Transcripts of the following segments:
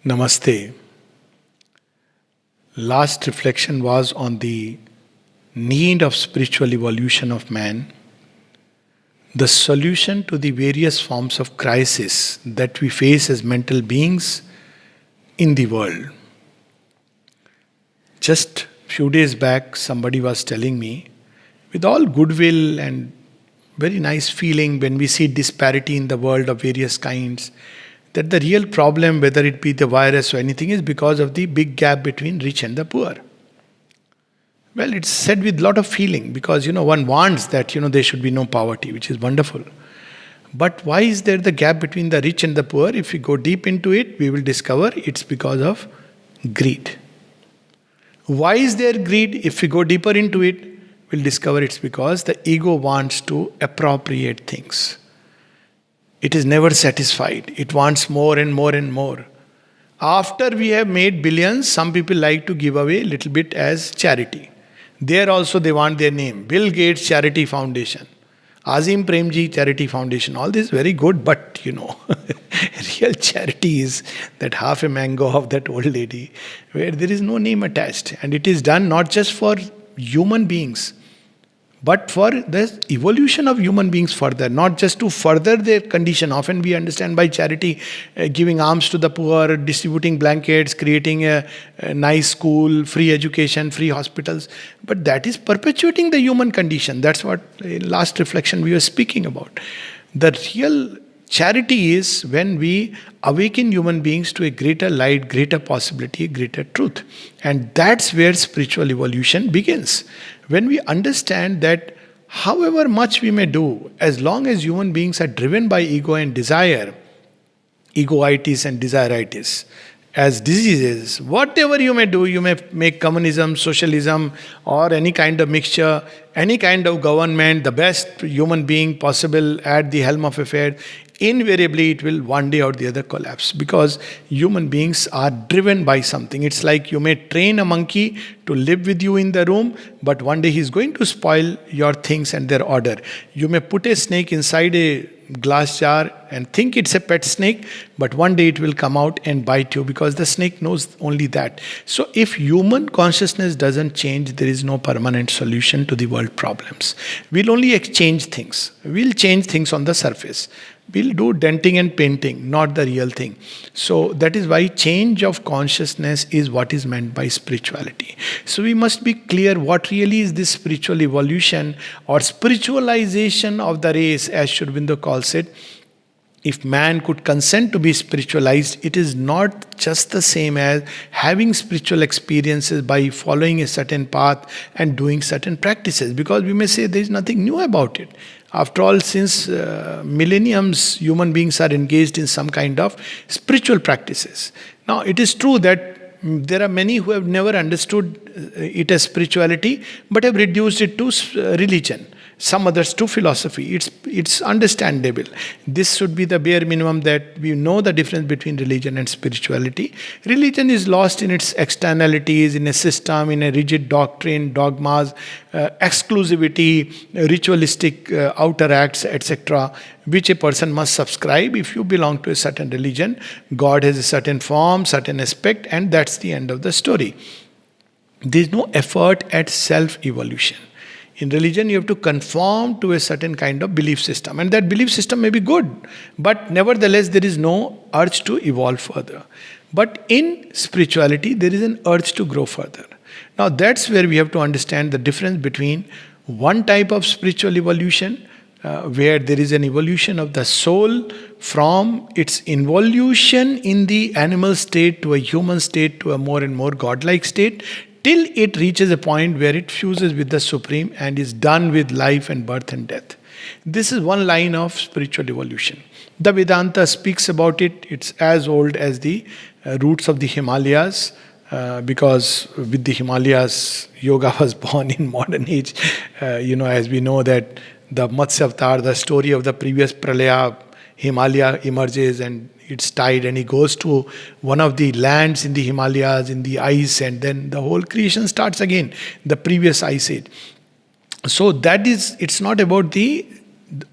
Namaste. Last reflection was on the need of spiritual evolution of man, the solution to the various forms of crisis that we face as mental beings in the world. Just few days back, somebody was telling me, with all goodwill and very nice feeling when we see disparity in the world of various kinds, that the real problem, whether it be the virus or anything, is because of the big gap between rich and the poor. Well, it's said with a lot of feeling because one wants that there should be no poverty, which is wonderful. But why is there the gap between the rich and the poor? If we go deep into it, we will discover it's because of greed. Why is there greed? If we go deeper into it, we'll discover it's because the ego wants to appropriate things. It is never satisfied. It wants more and more and more. After we have made billions, some people like to give away a little bit as charity. There also they want their name. Bill Gates Charity Foundation. Azim Premji Charity Foundation. All this is very good, but real charity is that half a mango of that old lady where there is no name attached. And it is done not just for human beings, but for the evolution of human beings further, not just to further their condition. Often we understand by charity giving alms to the poor, distributing blankets, creating a nice school, free education, free hospitals. But that is perpetuating the human condition. That's what last reflection we were speaking about. The real charity is when we awaken human beings to a greater light, greater possibility, greater truth. And that's where spiritual evolution begins. When we understand that however much we may do, as long as human beings are driven by ego and desire, egoitis and desire-itis, as diseases, whatever you may do, you may make communism, socialism, or any kind of mixture, any kind of government, the best human being possible at the helm of affairs, invariably it will one day or the other collapse because human beings are driven by something. It's like you may train a monkey to live with you in the room, but one day he's going to spoil your things and their order. You may put a snake inside a glass jar and think it's a pet snake, but one day it will come out and bite you because the snake knows only that. So if human consciousness doesn't change, there is no permanent solution to the world problems. We'll only exchange things. We'll change things on the surface. We'll do denting and painting, not the real thing. So that is why change of consciousness is what is meant by spirituality. So we must be clear what really is this spiritual evolution or spiritualization of the race, as Sri Aurobindo calls it. If man could consent to be spiritualized, it is not just the same as having spiritual experiences by following a certain path and doing certain practices. Because we may say there is nothing new about it. After all, since millenniums, human beings are engaged in some kind of spiritual practices. Now, it is true that there are many who have never understood it as spirituality, but have reduced it to religion. Some others to philosophy. It's understandable. This should be the bare minimum that we know the difference between religion and spirituality. Religion is lost in its externalities, in a system, in a rigid doctrine, dogmas, exclusivity, ritualistic outer acts, etc., which a person must subscribe. If you belong to a certain religion, God has a certain form, certain aspect, and that's the end of the story. There is no effort at self-evolution. In religion, you have to conform to a certain kind of belief system. And that belief system may be good, but nevertheless, there is no urge to evolve further. But in spirituality, there is an urge to grow further. Now, that's where we have to understand the difference between one type of spiritual evolution, where there is an evolution of the soul from its involution in the animal state to a human state to a more and more godlike state, till it reaches a point where it fuses with the Supreme and is done with life and birth and death. This is one line of spiritual evolution. The Vedanta speaks about it. It's as old as the roots of the Himalayas, because with the Himalayas, yoga was born in modern age. As we know that the Matsya Avatar, the story of the previous Pralaya, Himalaya emerges and it's tied and he goes to one of the lands in the Himalayas, in the ice, and then the whole creation starts again, the previous ice age. So that is, it's not about the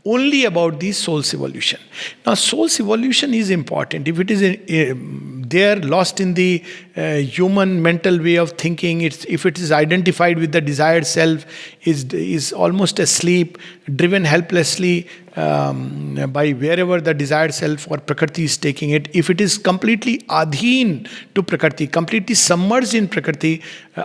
only about the soul's evolution. Now, soul's evolution is important. If it is there, lost in the human mental way of thinking, if it is identified with the desired self, is almost asleep, driven helplessly by wherever the desired self or Prakriti is taking it, if it is completely adheen to Prakriti, completely submerged in Prakriti,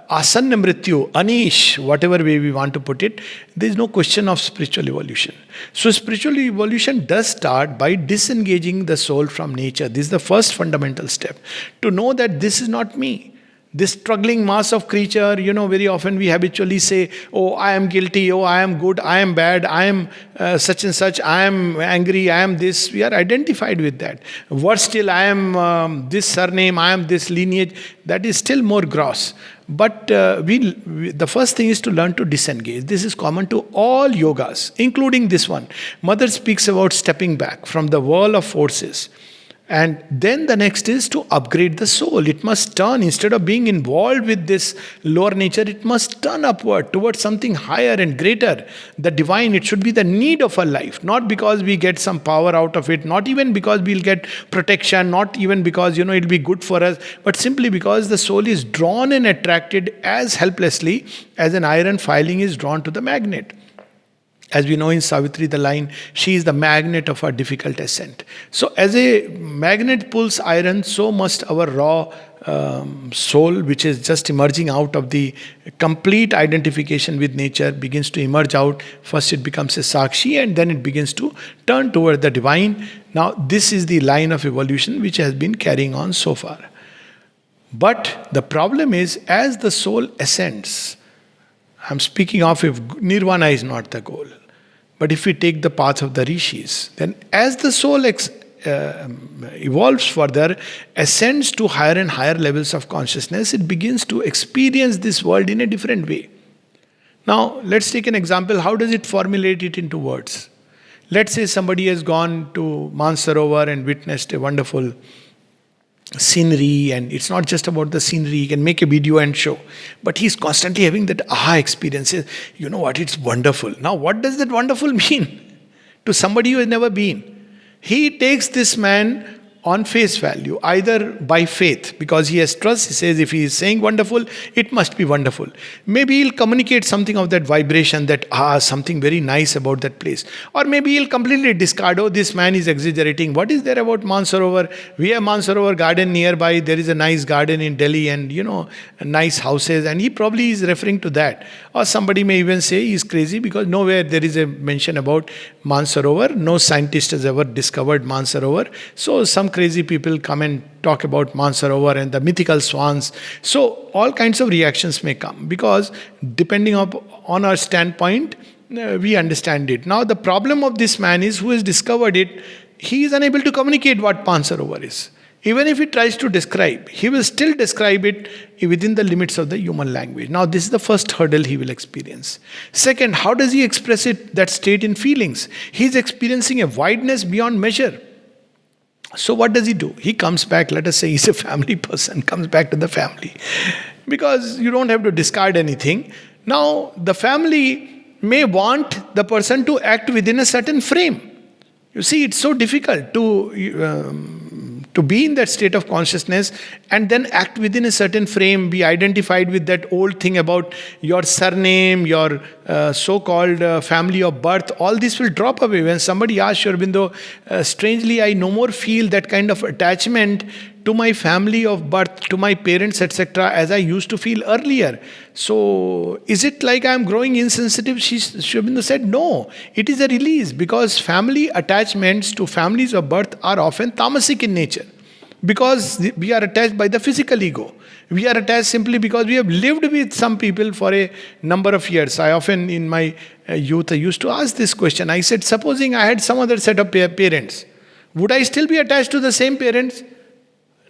asanna mrityu, anish, whatever way we want to put it, there is no question of spiritual evolution. So spiritual evolution does start by disengaging the soul from nature. This is the first fundamental step. To know that this is not me. This struggling mass of creature, very often we habitually say, oh, I am guilty, oh, I am good, I am bad, I am such and such, I am angry, I am this. We are identified with that. Worse still, I am this surname, I am this lineage. That is still more gross. But the first thing is to learn to disengage. This is common to all yogas, including this one. Mother speaks about stepping back from the whirl of forces. And then the next is to upgrade the soul. It must turn, instead of being involved with this lower nature, it must turn upward towards something higher and greater. The divine, it should be the need of our life. Not because we get some power out of it, not even because we'll get protection, not even because, it'll be good for us, but simply because the soul is drawn and attracted as helplessly as an iron filing is drawn to the magnet. As we know in Savitri, the line, she is the magnet of our difficult ascent. So as a magnet pulls iron, so must our raw soul, which is just emerging out of the complete identification with nature, begins to emerge out. First it becomes a Sakshi, and then it begins to turn toward the divine. Now this is the line of evolution which has been carrying on so far. But the problem is, as the soul ascends, I'm speaking of if nirvana is not the goal. But if we take the path of the rishis, then as the soul evolves further, ascends to higher and higher levels of consciousness, it begins to experience this world in a different way. Now, let's take an example. How does it formulate it into words? Let's say somebody has gone to Mansarovar and witnessed a wonderful scenery, and it's not just about the scenery, he can make a video and show, but he's constantly having that aha experiences. You know what, it's wonderful. Now what does that wonderful mean to somebody who has never been? He takes this man on face value, either by faith, because he has trust. He says, if he is saying wonderful, it must be wonderful. Maybe he'll communicate something of that vibration, that something very nice about that place. Or maybe he'll completely discard, oh, this man is exaggerating. What is there about Mansarovar? We have Mansarovar garden nearby. There is a nice garden in Delhi, and nice houses, and he probably is referring to that. Or somebody may even say he's crazy because nowhere there is a mention about Mansarovar. No scientist has ever discovered Mansarovar. So some crazy people come and talk about Mansarovar and the mythical swans. So all kinds of reactions may come, because depending on our standpoint, we understand it. Now the problem of this man is, who has discovered it, he is unable to communicate what Mansarovar is. Even if he tries to describe, he will still describe it within the limits of the human language. Now, this is the first hurdle he will experience. Second, how does he express it, that state, in feelings? He is experiencing a wideness beyond measure. So what does he do? He comes back, let us say he's a family person, comes back to the family. Because you don't have to discard anything. Now, the family may want the person to act within a certain frame. You see, it's so difficult to be in that state of consciousness and then act within a certain frame, be identified with that old thing about your surname, your so-called family of birth. All this will drop away. When somebody asks Sri Aurobindo, strangely, I no more feel that kind of attachment to my family of birth, to my parents, etc., as I used to feel earlier. So, is it like I am growing insensitive? Sri Aurobindo said, no, it is a release, because family attachments to families of birth are often tamasic in nature. Because we are attached by the physical ego. We are attached simply because we have lived with some people for a number of years. I often, in my youth, I used to ask this question. I said, supposing I had some other set of parents, would I still be attached to the same parents?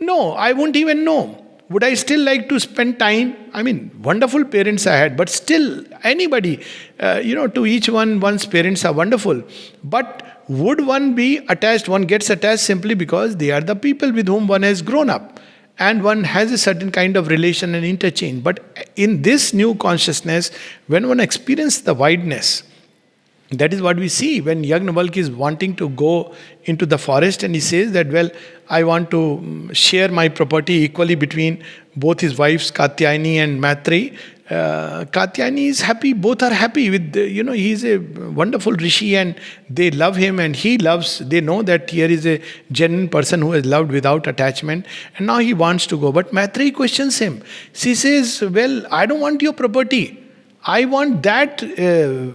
No, I wouldn't even know. Would I still like to spend time? I mean, wonderful parents I had, but still, anybody, to each one, one's parents are wonderful. But would one be attached? One gets attached simply because they are the people with whom one has grown up. And one has a certain kind of relation and interchange. But in this new consciousness, when one experiences the wideness, That is what we see when Yagnavalk is wanting to go into the forest, and he says that, well, I want to share my property equally between both his wives, Katyayani and Maitreyi. Katyayani is happy, both are happy with, he is a wonderful rishi and they love him and he loves, they know that here is a genuine person who has loved without attachment, and now he wants to go. But Maitreyi questions him. She says, well, I don't want your property. I want that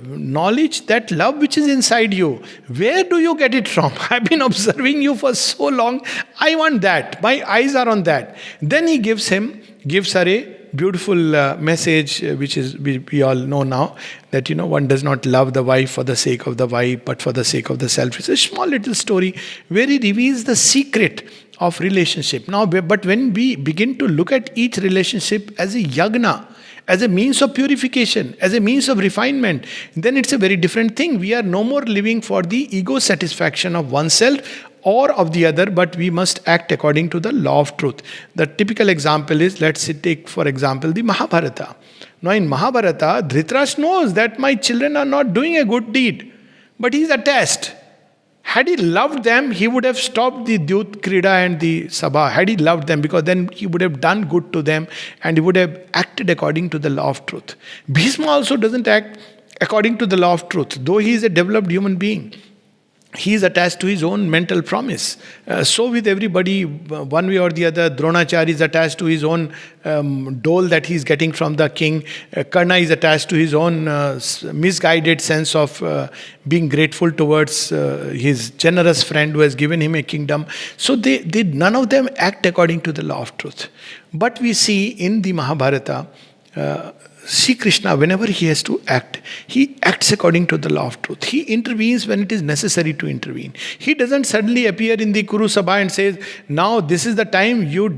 knowledge, that love which is inside you. Where do you get it from? I've been observing you for so long. I want that. My eyes are on that. Then he gives her a beautiful message, which is we all know now, that one does not love the wife for the sake of the wife, but for the sake of the self. It's a small little story where he reveals the secret of relationship. Now, but when we begin to look at each relationship as a yagna, as a means of purification, as a means of refinement, then it's a very different thing. We are no more living for the ego satisfaction of oneself or of the other, but we must act according to the law of truth. The typical example is, let's take for example the Mahabharata. Now in Mahabharata, Dhritarashtra knows that my children are not doing a good deed, but he is attached. Had he loved them, he would have stopped the Dyut Krida and the Sabha. Had he loved them, because then he would have done good to them and he would have acted according to the law of truth. Bhishma also doesn't act according to the law of truth, though he is a developed human being. He is attached to his own mental promise. So with everybody, one way or the other, Dronacharya is attached to his own dole that he is getting from the king. Karna is attached to his own misguided sense of being grateful towards his generous friend who has given him a kingdom. So they none of them act according to the law of truth. But we see in the Mahabharata, Sri Krishna, whenever he has to act, he acts according to the law of truth. He intervenes when it is necessary to intervene. He doesn't suddenly appear in the Kuru Sabha and says, now this is the time, you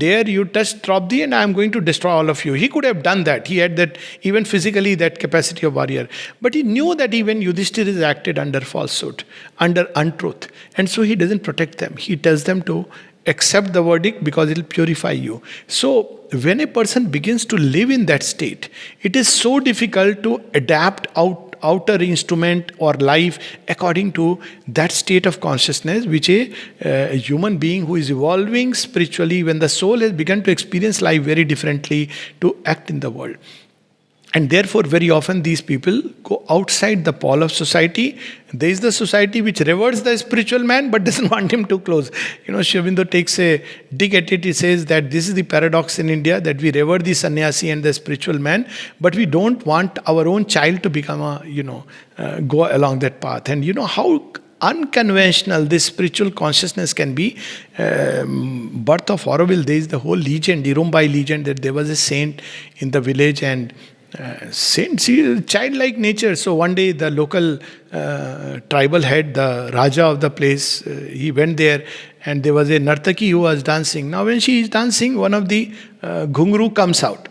touch Draupadi and I am going to destroy all of you. He could have done that. He had that, even physically, that capacity of warrior. But he knew that even Yudhishthira is acted under falsehood, under untruth. And so he doesn't protect them. He tells them to accept the verdict because it will purify you. So when a person begins to live in that state, it is so difficult to adapt outer instrument or life according to that state of consciousness which a human being who is evolving spiritually, when the soul has begun to experience life very differently, to act in the world. And therefore, very often these people go outside the pole of society. There is the society which reveres the spiritual man but doesn't want him too close. Sri Aurobindo takes a dig at it. He says that this is the paradox in India, that we revere the sannyasi and the spiritual man, but we don't want our own child to become go along that path. And how unconventional this spiritual consciousness can be. Birth of Auroville, there is the whole legend, Irumbai legend, that there was a saint in the village, and saint, see, childlike nature. So one day the local tribal head, the Raja of the place, he went there, and there was a Nartaki who was dancing. Now when she is dancing, one of the Ghungru comes out.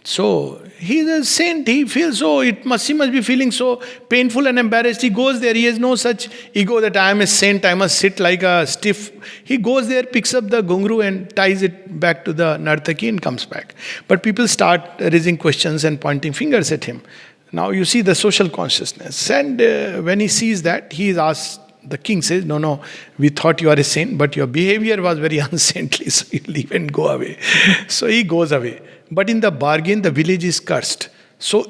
So he is a saint. He feels he must be feeling so painful and embarrassed. He goes there. He has no such ego that I am a saint, I must sit like a stiff. He goes there, picks up the Ghungru and ties it back to the Nartaki and comes back. But people start raising questions and pointing fingers at him. Now you see the social consciousness. And when he sees that, he is asked, the king says, no, we thought you are a saint, but your behavior was very unsaintly, so you leave and go away. So he goes away. But in the bargain, the village is cursed. So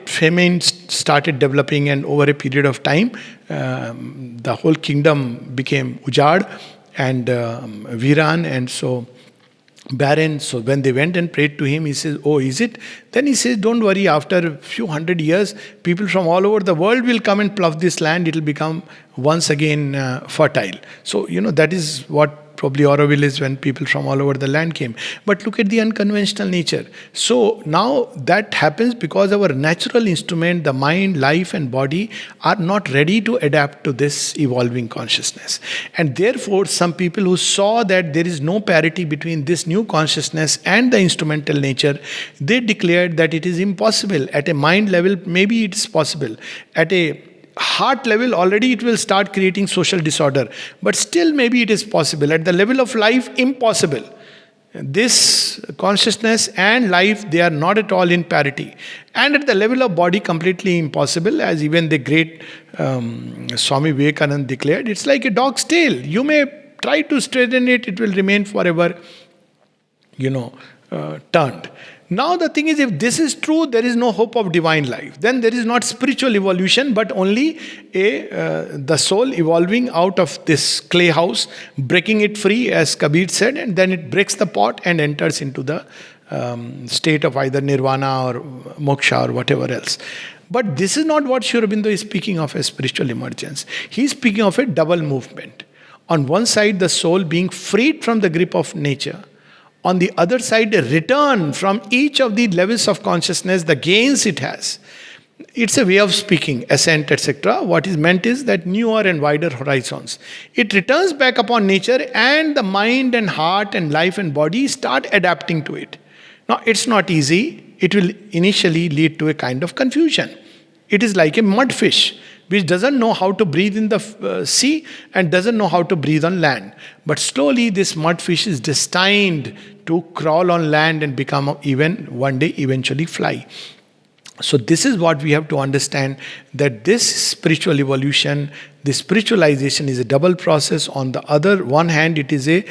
famine started developing, and over a period of time, the whole kingdom became Ujad and Viran, and so barren. So when they went and prayed to him, he says, oh, is it? Then he says, don't worry, after a few hundred years, people from all over the world will come and plough this land. It will become once again fertile. So, that is what probably Auroville is, when people from all over the land came. But look at the unconventional nature. So now that happens because our natural instrument, the mind, life and body, are not ready to adapt to this evolving consciousness. And therefore, some people who saw that there is no parity between this new consciousness and the instrumental nature, they declared that it is impossible. At a mind level, maybe it is possible. At a heart level, already it will start creating social disorder. But still, maybe it is possible. At the level of life, impossible. This consciousness and life, they are not at all in parity. And at the level of body, completely impossible, as even the great Swami Vivekananda declared. It's like a dog's tail. You may try to straighten it, it will remain forever, turned. Now the thing is, if this is true, there is no hope of divine life. Then there is not spiritual evolution, but only the soul evolving out of this clay house, breaking it free, as Kabir said, and then it breaks the pot and enters into the state of either nirvana or moksha or whatever else. But this is not what Sri Aurobindo is speaking of as spiritual emergence. He is speaking of a double movement. On one side, the soul being freed from the grip of nature. On the other side, a return from each of the levels of consciousness, the gains it has. It's a way of speaking, ascent, etc. What is meant is that newer and wider horizons. It returns back upon nature, and the mind and heart and life and body start adapting to it. Now, it's not easy. It will initially lead to a kind of confusion. It is like a mudfish, which doesn't know how to breathe in the sea and doesn't know how to breathe on land. But slowly this mudfish is destined to crawl on land and become even one day eventually fly. So this is what we have to understand, that this spiritual evolution, this spiritualization is a double process. On the other one hand, it is a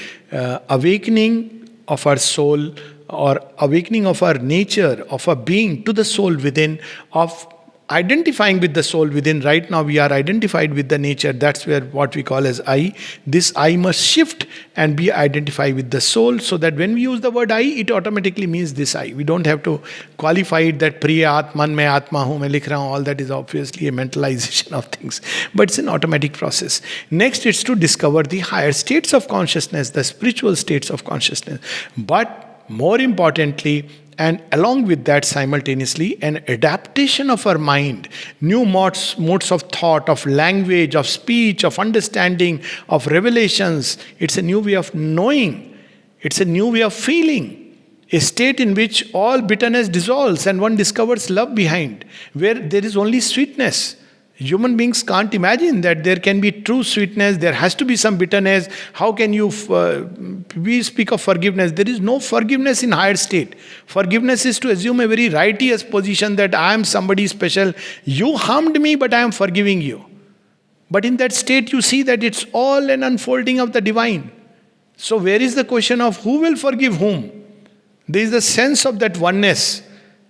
awakening of our soul, or awakening of our nature, of our being to the soul within, of identifying with the soul within. Right now we are identified with the nature. That's where what we call as I. This I must shift and be identified with the soul, so that when we use the word I, it automatically means this I. We don't have to qualify it that priya atman mein atma hu, main likh raha hu. All that is obviously a mentalization of things, but it's an automatic process. Next, it's to discover the higher states of consciousness, the spiritual states of consciousness. But more importantly, and along with that simultaneously, an adaptation of our mind, new modes of thought, of language, of speech, of understanding, of revelations. It's a new way of knowing. It's a new way of feeling. A state in which all bitterness dissolves and one discovers love behind, where there is only sweetness. Human beings can't imagine that there can be true sweetness, there has to be some bitterness. How can you, we speak of forgiveness. There is no forgiveness in higher state. Forgiveness is to assume a very righteous position that I am somebody special. You harmed me, but I am forgiving you. But in that state, you see that it's all an unfolding of the divine. So where is the question of who will forgive whom? There is the sense of that oneness.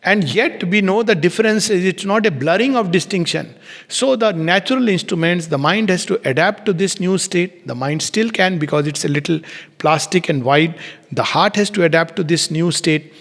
And yet we know the difference is, it's not a blurring of distinction. So the natural instruments, the mind has to adapt to this new state. The mind still can, because it's a little plastic and wide. The heart has to adapt to this new state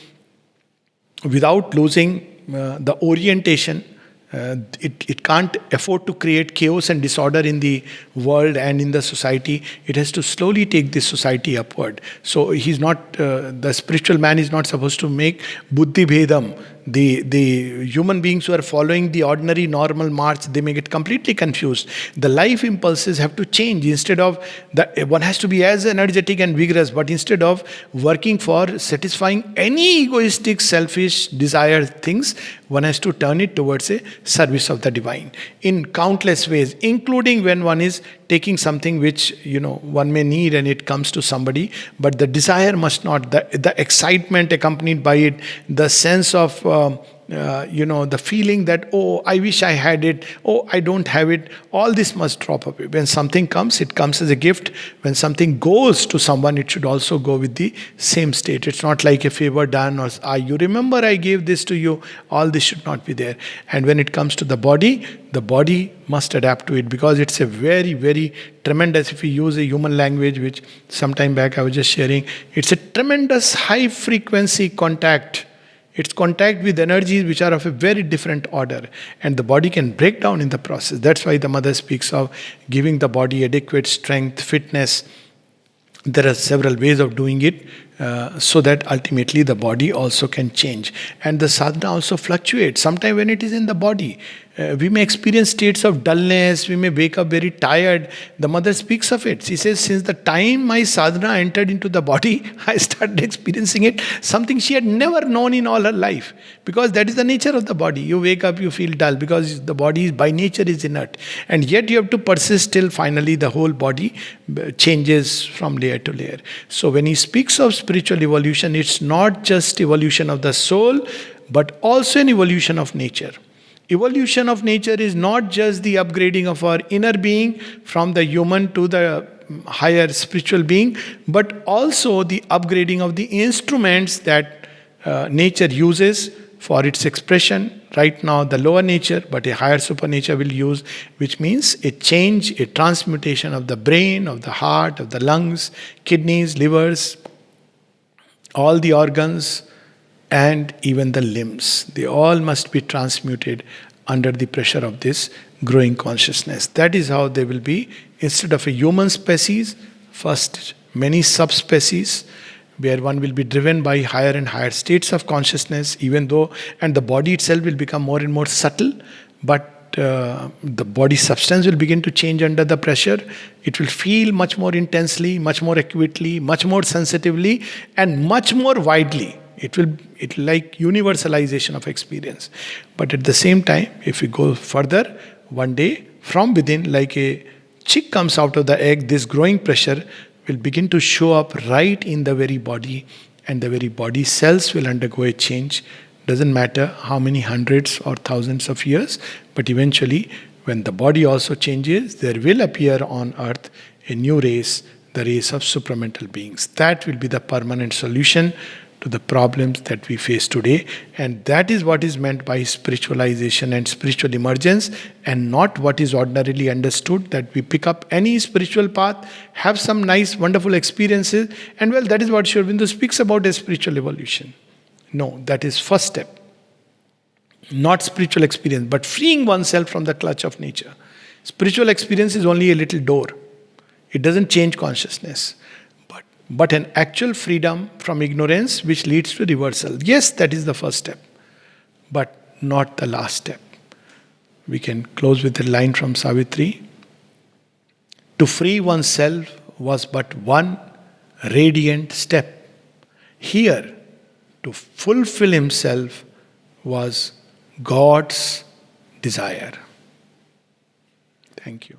without losing the orientation. It can't afford to create chaos and disorder in the world and in the society. It has to slowly take this society upward. So he's not, the spiritual man is not supposed to make buddhi bhedam. The human beings who are following the ordinary normal march, they may get completely confused. The life impulses have to change. Instead of one has to be as energetic and vigorous, but instead of working for satisfying any egoistic, selfish, desired things, one has to turn it towards a service of the divine in countless ways, including when one is taking something which one may need and it comes to somebody, but the desire must not, the excitement accompanied by it, the sense of the feeling that, oh, I wish I had it, oh, I don't have it, all this must drop away. When something comes, it comes as a gift. When something goes to someone, it should also go with the same state. It's not like a favor done, or you remember I gave this to you. All this should not be there. And when it comes to the body must adapt to it, because it's a very, very tremendous, if we use a human language, which some time back I was just sharing, it's a tremendous high frequency contact. It's contact with energies which are of a very different order, and the body can break down in the process. That's why the mother speaks of giving the body adequate strength, fitness. There are several ways of doing it, so that ultimately the body also can change. And the sadhana also fluctuates. Sometimes when it is in the body, We may experience states of dullness, we may wake up very tired. The mother speaks of it. She says, since the time my sadhana entered into the body, I started experiencing it, something she had never known in all her life. Because that is the nature of the body. You wake up, you feel dull, because the body is, by nature is inert. And yet you have to persist till finally the whole body changes from layer to layer. So when he speaks of spiritual evolution, it's not just evolution of the soul, but also an evolution of nature. Evolution of nature is not just the upgrading of our inner being from the human to the higher spiritual being, but also the upgrading of the instruments that nature uses for its expression. Right now, the lower nature, but a higher supernature will use, which means a change, a transmutation of the brain, of the heart, of the lungs, kidneys, livers, all the organs, and even the limbs. They all must be transmuted under the pressure of this growing consciousness. That is how they will be, instead of a human species, first many subspecies, where one will be driven by higher and higher states of consciousness, even though, and the body itself will become more and more subtle, but the body substance will begin to change under the pressure. It will feel much more intensely, much more acutely, much more sensitively, and much more widely. It will like universalization of experience. But at the same time, if we go further, one day from within, like a chick comes out of the egg, this growing pressure will begin to show up right in the very body, and the very body cells will undergo a change. Doesn't matter how many hundreds or thousands of years, but eventually, when the body also changes, there will appear on earth a new race, the race of supramental beings. That will be the permanent solution to the problems that we face today. And that is what is meant by spiritualization and spiritual emergence, and not what is ordinarily understood, that we pick up any spiritual path, have some nice, wonderful experiences, and well, that is what Sri Aurobindo speaks about as spiritual evolution. No, that is first step. Not spiritual experience, but freeing oneself from the clutch of nature. Spiritual experience is only a little door. It doesn't change consciousness. But an actual freedom from ignorance which leads to reversal. Yes, that is the first step, but not the last step. We can close with a line from Savitri. To free oneself was but one radiant step. Here, to fulfill himself was God's desire. Thank you.